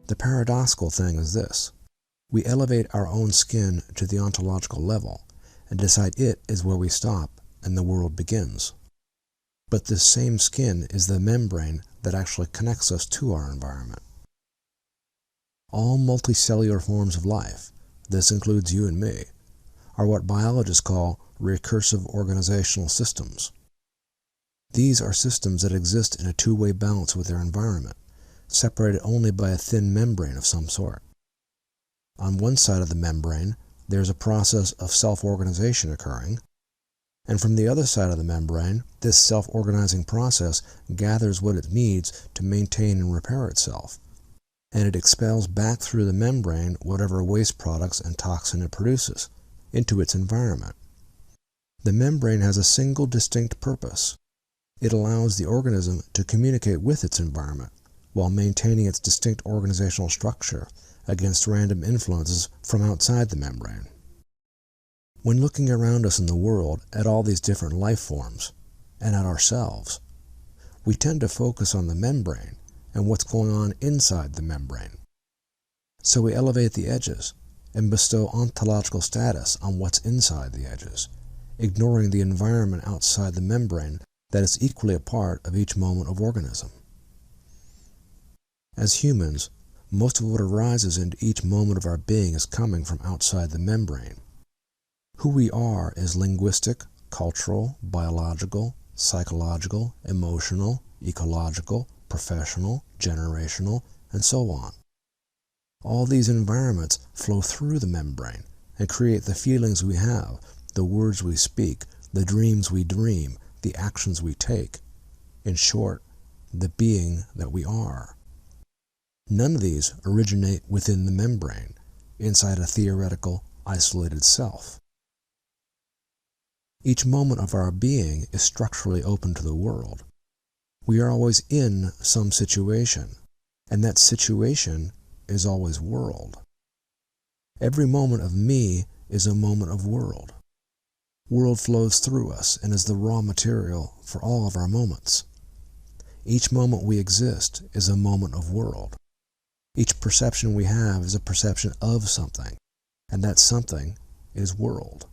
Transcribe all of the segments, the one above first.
The paradoxical thing is this. We elevate our own skin to the ontological level and decide it is where we stop and the world begins. But this same skin is the membrane that actually connects us to our environment. All multicellular forms of life, this includes you and me, are what biologists call recursive organizational systems. These are systems that exist in a two-way balance with their environment, separated only by a thin membrane of some sort. On one side of the membrane, there is a process of self-organization occurring, and from the other side of the membrane, this self-organizing process gathers what it needs to maintain and repair itself, and it expels back through the membrane whatever waste products and toxin it produces into its environment. The membrane has a single distinct purpose. It allows the organism to communicate with its environment while maintaining its distinct organizational structure against random influences from outside the membrane. When looking around us in the world at all these different life forms and at ourselves, we tend to focus on the membrane and what's going on inside the membrane. So we elevate the edges and bestow ontological status on what's inside the edges, ignoring the environment outside the membrane that is equally a part of each moment of organism. As humans, most of what arises into each moment of our being is coming from outside the membrane. Who we are is linguistic, cultural, biological, psychological, emotional, ecological, professional, generational, and so on. All these environments flow through the membrane and create the feelings we have, the words we speak, the dreams we dream, the actions we take. In short, the being that we are. None of these originate within the membrane, inside a theoretical, isolated self. Each moment of our being is structurally open to the world. We are always in some situation, and that situation is always world. Every moment of me is a moment of world. World flows through us and is the raw material for all of our moments. Each moment we exist is a moment of world. Each perception we have is a perception of something, and that something is world.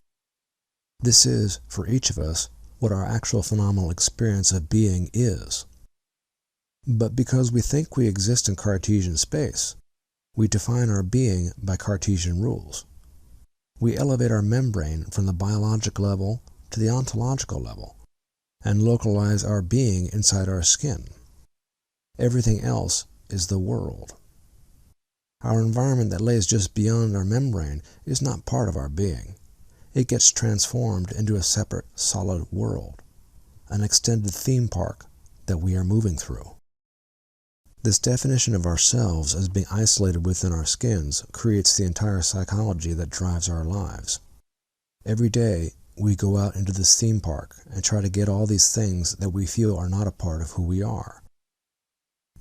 This is, for each of us, what our actual phenomenal experience of being is. But because we think we exist in Cartesian space, we define our being by Cartesian rules. We elevate our membrane from the biologic level to the ontological level, and localize our being inside our skin. Everything else is the world. Our environment that lays just beyond our membrane is not part of our being. It gets transformed into a separate, solid world, an extended theme park that we are moving through. This definition of ourselves as being isolated within our skins creates the entire psychology that drives our lives. Every day, we go out into this theme park and try to get all these things that we feel are not a part of who we are.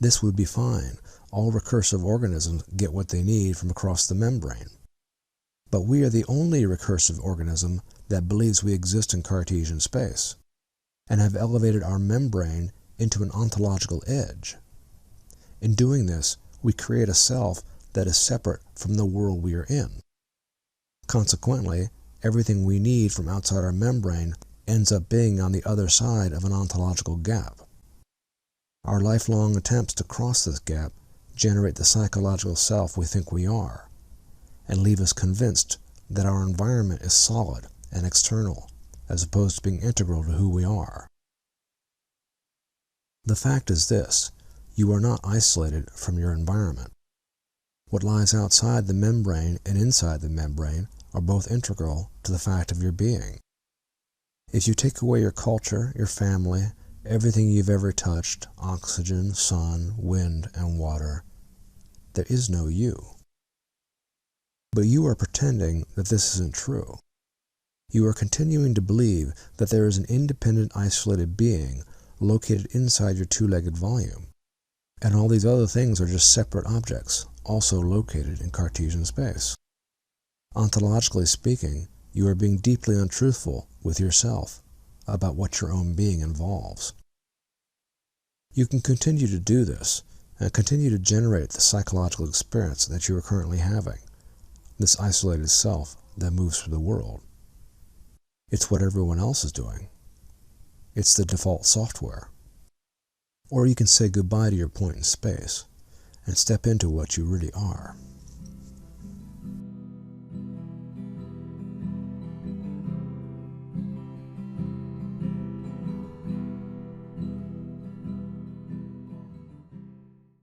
This would be fine. All recursive organisms get what they need from across the membrane. But we are the only recursive organism that believes we exist in Cartesian space, and have elevated our membrane into an ontological edge. In doing this, we create a self that is separate from the world we are in. Consequently, everything we need from outside our membrane ends up being on the other side of an ontological gap. Our lifelong attempts to cross this gap generate the psychological self we think we are, and leave us convinced that our environment is solid and external, as opposed to being integral to who we are. The fact is this: you are not isolated from your environment. What lies outside the membrane and inside the membrane are both integral to the fact of your being. If you take away your culture, your family, everything you've ever touched, oxygen, sun, wind, and water, there is no you. But you are pretending that this isn't true. You are continuing to believe that there is an independent, isolated being located inside your two-legged volume, and all these other things are just separate objects, also located in Cartesian space. Ontologically speaking, you are being deeply untruthful with yourself about what your own being involves. You can continue to do this, and continue to generate the psychological experience that you are currently having, this isolated self that moves through the world. It's what everyone else is doing. It's the default software. Or you can say goodbye to your point in space and step into what you really are.